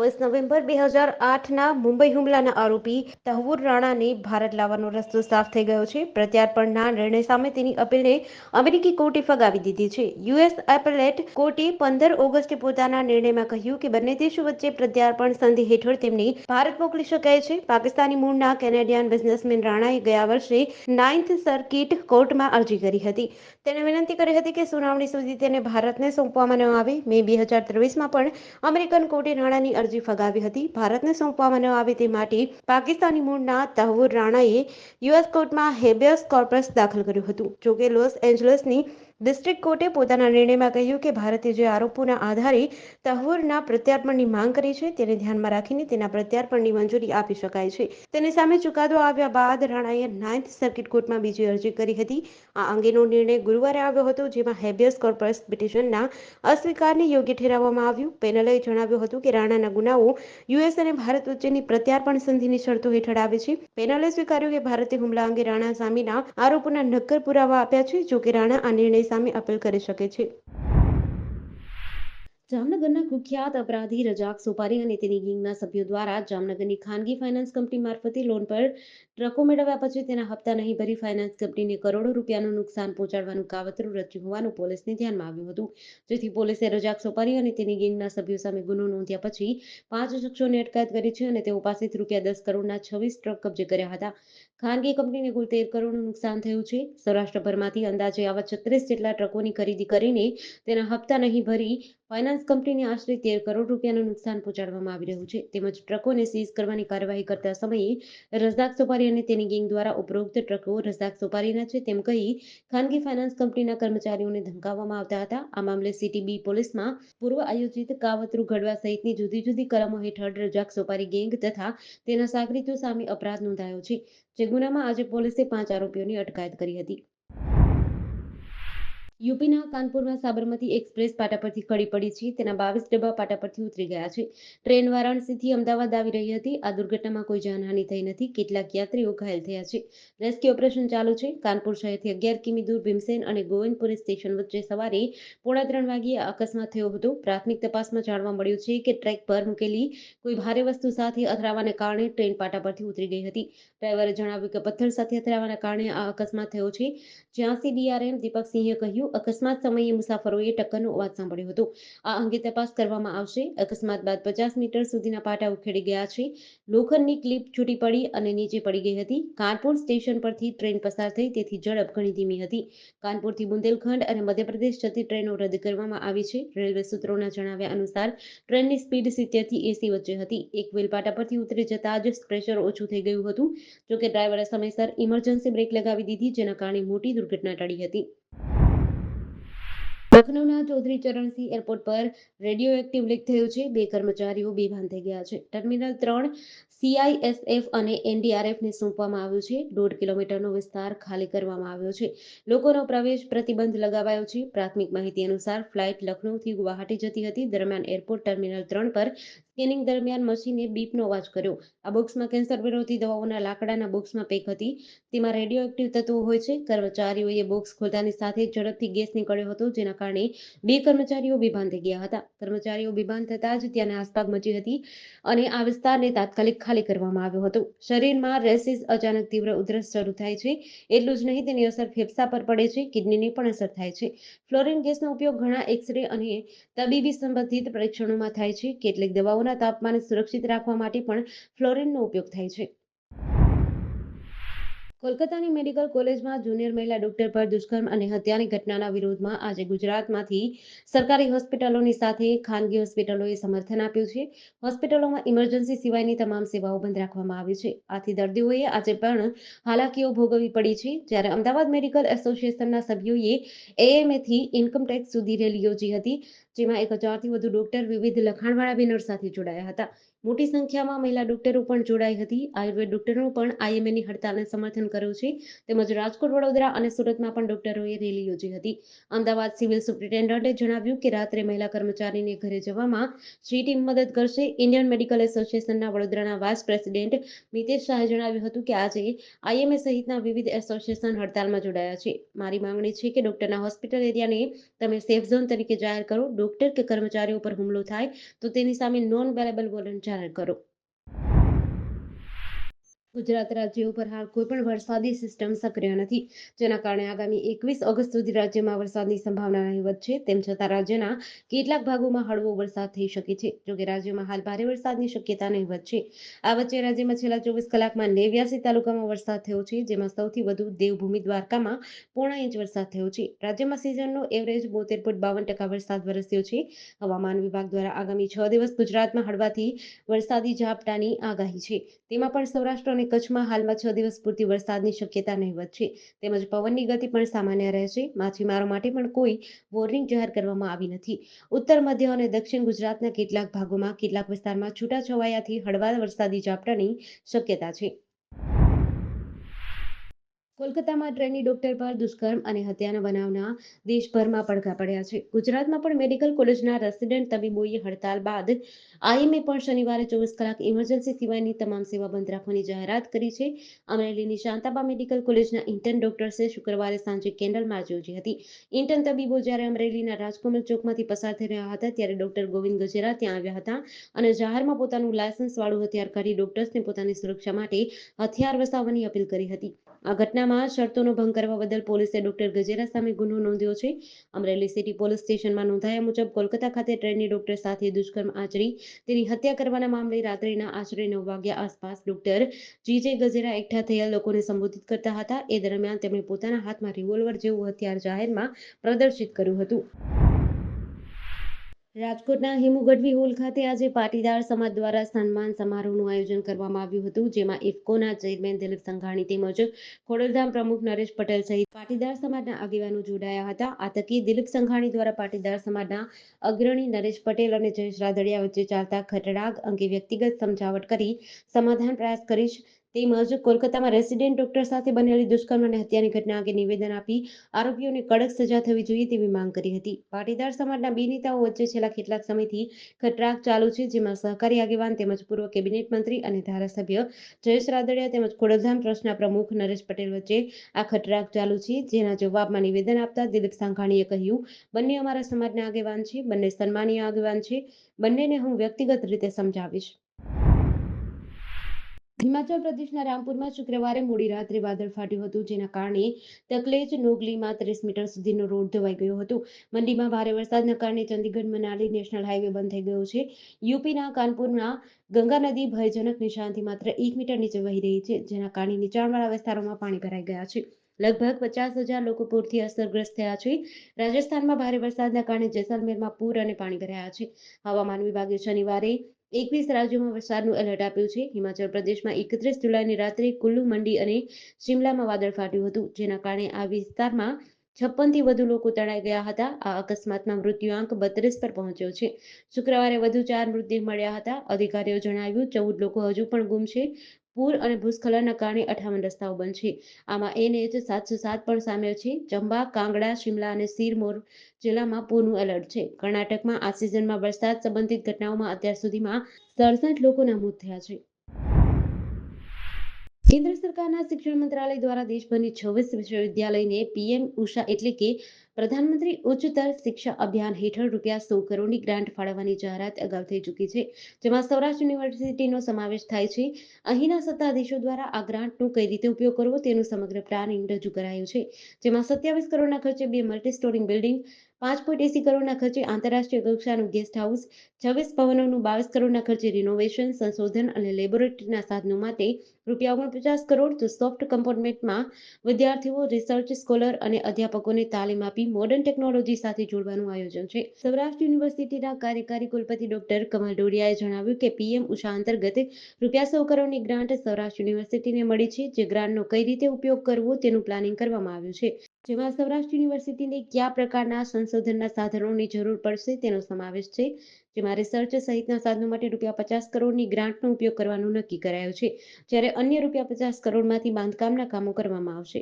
23 November 2008ના Mumbai હુમલાના આરોપી તહવૂર રાણાને ભારત લાવવાનો રસ્તો સાફ થઈ ગયો છે. પ્રત્યાર્પણના નિર્ણય સામે તેની અપીલને અમેરિકી કોર્ટે ફગાવી દીધી છે. યુએસ એપેલેટ કોર્ટે 15 ઓગસ્ટે પોતાના નિર્ણયમાં કહ્યું કે બંને દેશો વચ્ચે પ્રત્યાર્પણ સંધિ હેઠળ તેમને ભારત મોકલી શકાય છે. પાકિસ્તાની મૂળના કેનેડિયન બિઝનેસમેન રાણાએ ગયા વર્ષે 9th સર્કિટ કોર્ટમાં અરજી કરી હતી. તેણે વિનંતી કરી હતી કે સુનાવણી સુધી તેને ભારતને સોંપવામાં ન આવે. મે 2023માં પણ અમેરિકન કોર્ટે રાણાની અરજી ફગાવી હતી. ભારતને સોંપવામાં ન આવે તે માટે પાકિસ્તાની મૂળના તહવૂર રાણાએ યુએસ કોર્ટમાં હેબિયસ કોર્પસ દાખલ કર્યું હતું. જોકે લોસ એન્જલસની ડિસ્ટ્રિક્ટ કોર્ટે પોતાના નિર્ણયમાં કહ્યું કે ભારતે જે આરોપોના આધારે તહવૂરના પ્રત્યાર્પણની માંગ કરી છે તેને ધ્યાનમાં રાખીને તેના પ્રત્યાર્પણની મંજૂરી આપી શકાય છે. તેની સામે ચુકાદો આવ્યા બાદ રાણાએ 9th સર્કિટ કોર્ટમાં બીજી અરજી કરી હતી. આ અંગેનો નિર્ણય ગુરુવારે આવ્યો હતો, જેમાં હેબિયસ કોર્પસ પિટિશનના અસ્વીકારને યોગ્ય ઠેરવવામાં આવ્યું. પેનલે જણાવ્યું હતું કે રાણાના ગુનાઓ યુએસ અને ભારત વચ્ચેની પ્રત્યાર્પણ સંધિની શરતો હેઠળ આવે છે. પેનલે સ્વીકાર્યું કે ભારતે હુમલા અંગે રાણા સામેના આરોપોના નક્કર પુરાવા આપ્યા છે. જોકે રાણા આ નિર્ણય સામે અપીલ કરી શકે છે. જામનગરના કુખ્યાત અપરાધી રજાક સોપારી અને તેની ગેંગના સભ્યો દ્વારા જામનગરની ખાનગી ફાઇનાન્સ કંપની મારફતે લોન પર ટ્રકો મેળવ્યા પછી તેના હપ્તા નહીં ભરી ફાઇનાન્સ કંપનીને કરોડો રૂપિયાનું નુકસાન પહોંચાડવાનું કાવતરું રચ્યું હોવાનું પોલીસને ધ્યાનમાં આવ્યું હતું. જેથી પોલીસે રજાક સોપારી અને તેની ગેંગના સભ્યો સામે ગુનો નોંધ્યા પછી 5 શખ્સોની અટકાયત કરી છે અને તેઓ પાસેથી ₹10 કરોડના 26 ટ્રક કબજે કર્યા હતા. ખાનગી કંપનીને કુલ 13 કરોડનું નુકસાન થયું છે. સૌરાષ્ટ્રભરમાંથી અંદાજે આવા 36 જેટલા ટ્રકોની ખરીદી કરીને તેના હપ્તા નહીં ભરી ફાઇનાન્સ કંપનીને આશરે 13 કરોડ રૂપિયાનું નુકસાન પહોંચાડવામાં આવી રહ્યું છે. તેમજ ટ્રકોને સીઝ કરવાની કાર્યવાહી કરતા સમયે રઝાક સોપારી અને તેની ગેંગ દ્વારા ઉપરોક્ત ટ્રકો રઝાક સોપારીના છે તેમ કહી ખાનગી ફાઇનાન્સ કંપનીના કર્મચારીઓને ધમકાવવામાં આવતા હતા. આ મામલે સિટી બી પોલીસમાં પૂર્વ આયોજિત કાવતરું ઘડવા સહિતની જુદી જુદી કલમો હેઠળ રઝાક સોપારી ગેંગ તથા તેના સાગરીતો સામે અપરાધ નોંધાયો છે. જે ગુનામાં આજે પોલીસે 5 આરોપીઓની અટકાયત કરી હતી. યુપીના કાનપુરમાં સાબરમતી એક્સપ્રેસ પાટા પરથી ખડી પડી છે. તેના 22 ડબ્બા પાટા પરથી ઉતરી ગયા છે. ટ્રેન વારાણસીથી અમદાવાદ આવી રહી હતી. આ દુર્ઘટનામાં કોઈ જાનહાનિ થઈ નથી. કેટલાક યાત્રીઓ ઘાયલ થયા છે. રેસ્ક્યુ ઓપરેશન ચાલુ છે. કાનપુર શહેરથી 11 કિમી દૂર ભીમસેન અને ગોવિંદપુરી સ્ટેશન વચ્ચે સવારે 2:45 વાગ્યે આ અકસ્માત થયો હતો. પ્રાથમિક તપાસમાં જાણવા મળ્યું છે કે ટ્રેક પર મૂકેલી કોઈ ભારે વસ્તુ સાથે અથડાવાને કારણે ટ્રેન પાટા પરથી ઉતરી ગઈ હતી. ડ્રાઈવરે જણાવ્યું કે પથ્થર સાથે અથડાવાના કારણે આ અકસ્માત થયો છે. જ્યાંથી ડીઆરએમ દીપકસિંહે કહ્યું, અકસ્માત સમયે મુસાફરોએ ટક્કરનો અવાજ સાંભળ્યો હતો. આ અંગે તપાસ કરવામાં આવશે. અકસ્માત બાદ 50 મીટર સુધીના પાટા ઉખેડી ગયા છે. લોખંડની ક્લિપ છૂટી પડી અને નીચે પડી ગઈ હતી. કાનપુર સ્ટેશન પરથી ટ્રેન પસાર થઈ તેથી ઝડપ ઘણી ધીમી હતી. કાનપુરથી બુંદેલખંડ અને મધ્યપ્રદેશ જતી ટ્રેનો રદ કરવામાં આવી છે. રેલવે સૂત્રોના જણાવ્યા અનુસાર ટ્રેનની સ્પીડ 70 થી 80 વચ્ચે હતી. એક વ્હીલ પાટા પરથી ઉતરી જતા જ પ્રેશર ઓછું થઈ ગયું હતું. જોકે ડ્રાઈવરે સમયસર ઇમરજન્સી બ્રેક લગાવી દીધી, જેના કારણે મોટી દુર્ઘટના ટળી હતી. લખનૌના ચૌધરી ચરણસિંહ એરપોર્ટ પર રેડિયો એક્ટિવ લીક થયું છે. 2 કર્મચારીઓ બેભાન થઈ ગયા છે. ટર્મિનલ 3 સીઆઈએસએફ અને એનડીઆરએફને સોંપવામાં આવ્યું છે. 1.5 કિલોમીટરનો વિસ્તાર ખાલી કરવામાં આવ્યો છે. લોકોનો પ્રવેશ પ્રતિબંધ લગાવાયો છે. પ્રાથમિક માહિતી અનુસાર ફ્લાઇટ લખનૌથી ગુવાહાટી જતી હતી. દરમિયાન એરપોર્ટ ટર્મિનલ 3 પર સ્કેનિંગ દરમિયાન મશીને બીપનો અવાજ કર્યો. આ બોક્સમાં કેન્સર વિરોધી દવાઓના લાકડાના બોક્સમાં પેક હતી. તેમાં રેડિયો એક્ટિવ તત્વો હોય છે. કર્મચારીઓએ બોક્સ ખોલતાની સાથે ઝડપથી ગેસ નીકળ્યો હતો, જેના કારણે 2 કર્મચારીઓ બેભાન થઈ ગયા હતા. કર્મચારીઓ બેભાન થતાં જ ત્યાં આસપાસ મચી હતી અને આ વિસ્તારને તાત્કાલિક ખાલી કરવામાં આવ્યો હતો. શરીરમાં રેસીસ, અચાનક તીવ્ર ઉધરસ શરૂ થાય છે. એટલું જ નહીં, તેની અસર ફેફસા પર પડે છે. કિડનીને પણ અસર થાય છે. ફ્લોરિન ગેસનો ઉપયોગ ઘણા એક્સ-રે અને તબીબી સંબંધિત પરીક્ષણોમાં થાય છે. કેટલીક દવાઓના તાપમાને સુરક્ષિત રાખવા માટે પણ ફ્લોરિનનો ઉપયોગ થાય છે. કોલકાતાની મેડિકલ કોલેજમાં જુનિયર મહિલા ડોક્ટર પર દુષ્કર્મ અને હત્યાની ઘટનાના વિરોધમાં આજે ગુજરાતમાંથી સરકારી હોસ્પિટલોની સાથે ખાનગી હોસ્પિટલોએ સમર્થન આપ્યું છે. હોસ્પિટલોમાં ઇમરજન્સી સિવાયની તમામ સેવાઓ બંધ રાખવામાં આવી છે. આથી દર્દીઓએ આજે પણ હાલાકીઓ ભોગવવી પડી છે. જ્યારે અમદાવાદ મેડિકલ એસોસિએશનના સભ્યોએ એએમએથી ઇન્કમટેક્સ સુધી રેલી યોજી હતી, જેમાં 1000થી વધુ ડોક્ટર વિવિધ લખાણવાળા બેનર સાથે જોડાયા હતા. મોટી સંખ્યામાં મહિલા ડોક્ટરો પણ જોડાઈ હતી. આયુર્વેદ ડોક્ટરો પણ આઈએમએની હડતાલને સમર્થન કર્યું છે. તેમજ રાજકોટ, વડોદરા અને સુરતમાં પણ ડોક્ટરોએ રેલી યોજી હતી. અમદાવાદ સિવિલ સુપ્રિન્ટેન્ડન્ટે જણાવ્યું કે રાત્રે મહિલા કર્મચારીને ઘરે જવામાં શ્રી ટીમ મદદ કરશે. ઇન્ડિયન મેડિકલ એસોસિએશનના વડોદરાના વાઇસ પ્રેસિડેન્ટ મિતેશ શાહે જણાવ્યું હતું કે આજે આઈએમએ સહિતના વિવિધ એસોસિએશન હડતાલમાં જોડાયા છે. મારી માંગણી છે કે ડોક્ટરના હોસ્પિટલ એરિયાને તમે સેફ ઝોન તરીકે જાહેર કરો. ડોક્ટર કે કર્મચારીઓ પર હુમલો થાય તો તેની સામે નોન વેલેબલ વોરંટ જાહેર કરો. ગુજરાત રાજ્ય ઉપર હાલ કોઈ પણ વરસાદી સિસ્ટમ સક્રિય નથી, જેના કારણે આગામી 21 ઓગસ્ટ સુધી રાજ્યમાં વરસાદની સંભાવના નહીવત છે. તેમ છતાં રાજ્યના કેટલાક ભાગોમાં હળવો વરસાદ થઈ શકે છે. જોકે રાજ્યમાં હાલ ભારે વરસાદની શક્યતા નહીવત છે. આ વચ્ચે રાજ્યમાં છેલ્લા 24 કલાકમાં 89 તાલુકામાં વરસાદ થયો છે, જેમાં સૌથી વધુ દેવભૂમિ દ્વારકામાં 0.5 ઇંચ વરસાદ થયો છે. રાજ્યમાં સિઝનનો એવરેજ 72.52% વરસાદ વરસ્યો છે. હવામાન વિભાગ દ્વારા આગામી 6 દિવસ ગુજરાતમાં હળવાથી વરસાદી ઝાપટાની આગાહી છે. તેમાં પણ સૌરાષ્ટ્ર અને કચ્છમાં હાલમાં 6 દિવસ પૂરતી વરસાદની શક્યતા નહીવત છે. તેમજ પવનની ગતિ પણ સામાન્ય રહેશે. માછીમારો માટે પણ કોઈ વોર્નિંગ જાહેર કરવામાં આવી નથી. ઉત્તર, મધ્ય અને દક્ષિણ ગુજરાતના કેટલાક ભાગોમાં કેટલાક વિસ્તારમાં છૂટાછવાયાથી હળવા વરસાદી ઝાપટાની શક્યતા છે. કોલકાતામાં ટ્રેની ડોક્ટર પર દુષ્કર્મ અને હત્યાના બનાવના દેશભરમાં પડઘા પડ્યા છે. ગુજરાતમાં પણ મેડિકલ કોલેજના રેસિડેન્ટ તબીબોએ હડતાલ બાદ આઈએમએ પણ શનિવારે 24 કલાક ઇમરજન્સી સિવાયની તમામ સેવા બંધ રાખવાની જાહેરાત કરી છે. અમરેલીની શાંતાબા મેડિકલ કોલેજના ઇન્ટર્ન ડોક્ટર્સે શુક્રવારે સાંજે કેન્ડલ માર્ચ યોજી હતી. ઇન્ટર્ન તબીબો જ્યારે અમરેલીના રાજકમલ ચોકમાંથી પસાર થઈ રહ્યા હતા, ત્યારે ડોક્ટર ગોવિંદ ગજેરા ત્યાં આવ્યા હતા અને જાહેરમાં પોતાનું લાયસન્સવાળું હથિયાર કાઢી ડોક્ટર્સને પોતાની સુરક્ષા માટે હથિયાર વસાવવાની અપીલ કરી હતી. આ ઘટનામાં શરતોનો ભંગ કરવા બદલ પોલીસે ડોક્ટર ગજેરા સામે ગુનો નોંધ્યો છે. અમરેલી સિટી પોલીસ સ્ટેશનમાં નોંધાયા મુજબ કોલકાતા ખાતે ટ્રેની ડોક્ટર સાથે દુષ્કર્મ આચરી તેની હત્યા કરવાના મામલે રાત્રિના આશરે 9 વાગ્યા આસપાસ ડોક્ટર જીજે ગજેરા એકઠા થયેલ લોકોને સંબોધિત કરતા હતા. એ દરમિયાન તેમણે પોતાના હાથમાં રિવોલ્વર જેવું હથિયાર જાહેરમાં પ્રદર્શિત કર્યું હતું. રાજકોટના હિમુ ગઢવી હોલ ખાતે આજે પાટીદાર સમાજ દ્વારા સન્માન સમારોહનું આયોજન કરવામાં આવ્યું હતું, જેમાં ઇફકોના ચેરમેન દિલીપ સંઘાણી તેમજ ખોડલધામ પ્રમુખ નરેશ પટેલ સહિત પાટીદાર સમાજના આગેવાનો જોડાયા હતા. આ તકે દિલીપ સંઘાણી દ્વારા પાટીદાર સમાજના અગ્રણી નરેશ પટેલ અને જયેશ રાદડિયા વચ્ચે ચાલતા ખટરાગ અંગે વ્યક્તિગત સમજાવટ કરી સમાધાન પ્રયાસ કરીશ. તેમજ કોલકાતામાં રેસિડેન્ટ ડોક્ટર સાથે બનેલી દુષ્કર્મ અને હત્યાની ઘટના અંગે નિવેદન આપી આરોપીઓને કડક સજા થવી જોઈએ તેવી માંગ કરી હતી. પાટીદાર સમાજના બે નેતાઓ વચ્ચે છેલ્લા કેટલાક સમયથી ખટરાગ ચાલુ છે, જેમાં સહકારી આગેવાન તેમજ પૂર્વ કેબિનેટ મંત્રી અને ધારાસભ્ય જયેશ રાદડિયા તેમજ ખોડલધામ ટ્રસ્ટના પ્રમુખ નરેશ પટેલ વચ્ચે આ ખટરાગ ચાલુ છે. જેના જવાબમાં નિવેદન આપતા દિલીપ સંઘાણીએ કહ્યું, બંને અમારા સમાજના આગેવાન છે, બંને સન્માનીય આગેવાન છે, બંનેને હું વ્યક્તિગત રીતે સમજાવીશ. હિમાચલ પ્રદેશના રામપુરમાં શુક્રવારે મોડી રાત્રે વાદળ ફાટ્યું હતું, જેના કારણે તકલેજ નોગલીમાં 30 મીટર સુધીનો રોડ ધોવાઈ ગયો હતો. મંડીમાં ભારે વરસાદના કારણે ચંદીગઢ મનાલી નેશનલ હાઈવે બંધ થઈ ગયો છે. યુપીના કાનપુરના ગંગા નદી ભયજનક નિશાનથી માત્ર 1 મીટર નીચે વહી રહી છે, જેના કારણે નીચાણવાળા વિસ્તારોમાં પાણી ભરાઈ ગયા છે. લગભગ 50,000 લોકો પૂરથી અસરગ્રસ્ત થયા છે. રાજસ્થાનમાં ભારે વરસાદના કારણે જેસલમેરમાં પૂર અને પાણી ભરાયા છે. હવામાન વિભાગે શનિવારે 21 રાજ્યોમાં વરસાદનું એલર્ટ આપ્યું છે. હિમાચલ પ્રદેશમાં 31 જુલાઈની રાત્રે કુલ્લુ, મંડી અને શિમલામાં વાદળ ફાટ્યું હતું, જેના કારણે આ વિસ્તારમાં 56થી વધુ લોકો તણાઈ ગયા હતા. આ અકસ્માતમાં મૃત્યુઆંક 32 પર પહોંચ્યો છે. શુક્રવારે વધુ 4 મૃતદેહ મળ્યા હતા. અધિકારીઓ જણાવ્યું 14 લોકો હજુ પણ ગુમ છે. પૂર અને ભૂસ્ખલનના કારણે 58 રસ્તાઓ બંધ છે. આમાં NH 707 પણ સામેલ છે. ચંબા, કાંગડા, શિમલા અને સિરમૌર જિલ્લામાં પૂરનું એલર્ટ છે. કર્ણાટકમાં આ સિઝનમાં વરસાદ સંબંધિત ઘટનાઓમાં અત્યાર સુધીમાં 67 લોકોના મોત થયા છે. કેન્દ્ર સરકારના શિક્ષણ મંત્રાલય દ્વારા દેશભરની 26 વિશ્વવિદ્યાલયને પીએમ ઉષા એટલે કે પ્રધાનમંત્રી ઉચ્ચતર શિક્ષા અભિયાન હેઠળ ₹100 કરોડની ગ્રાન્ટ ફાળવવાની જાહેરાત અગાઉ થઈ ચૂકી છે, જેમાં સૌરાષ્ટ્ર યુનિવર્સિટીનો સમાવેશ થાય છે. અહીંના સત્તાધીશો દ્વારા આ ગ્રાન્ટનો કઈ રીતે ઉપયોગ કરવો તેનું સમગ્ર પ્લાનિંગ રજૂ કરાયું છે, જેમાં 27 કરોડના ખર્ચે 2 મલ્ટી-સ્ટોરી બિલ્ડિંગ, 5.80 કરોડના ખર્ચે આંતરરાષ્ટ્રીય કક્ષાનું ગેસ્ટ હાઉસ, 26 ભવનોનું 22 કરોડના ખર્ચે રિનોવેશન, સંશોધન અને લેબોરેટરીના સાધનો માટે ₹49 કરોડ, તો સોફ્ટ કમ્પોનમેન્ટમાં વિદ્યાર્થીઓ, રિસર્ચ સ્કોલર અને અધ્યાપકોને તાલીમ આપી મોડર્ન ટેકનોલોજી સાથે જોડવાનું આયોજન છે. સૌરાષ્ટ્ર યુનિવર્સિટીના કાર્યકારી કુલપતિ ડોક્ટર કમલ ડોડિયાએ જણાવ્યું કે પીએમ ઉષા અંતર્ગત ₹100 કરોડની ગ્રાન્ટ સૌરાષ્ટ્ર યુનિવર્સિટીને મળી છે. જે ગ્રાન્ટનો કઈ રીતે ઉપયોગ કરવો તેનું પ્લાનિંગ કરવામાં આવ્યું છે, જેમાં સૌરાષ્ટ્ર યુનિવર્સિટીને કયા પ્રકારના સંશોધન સંશોધનના સાધનોની જરૂર પડશે તેનો સમાવેશ છે, જેમાં રિસર્ચ સહિતના સાધનો માટે ₹50 કરોડની ગ્રાન્ટનો ઉપયોગ કરવાનું નક્કી કરાયું છે, જ્યારે અન્ય ₹50 કરોડમાંથી બાંધકામના કામો કરવામાં આવશે.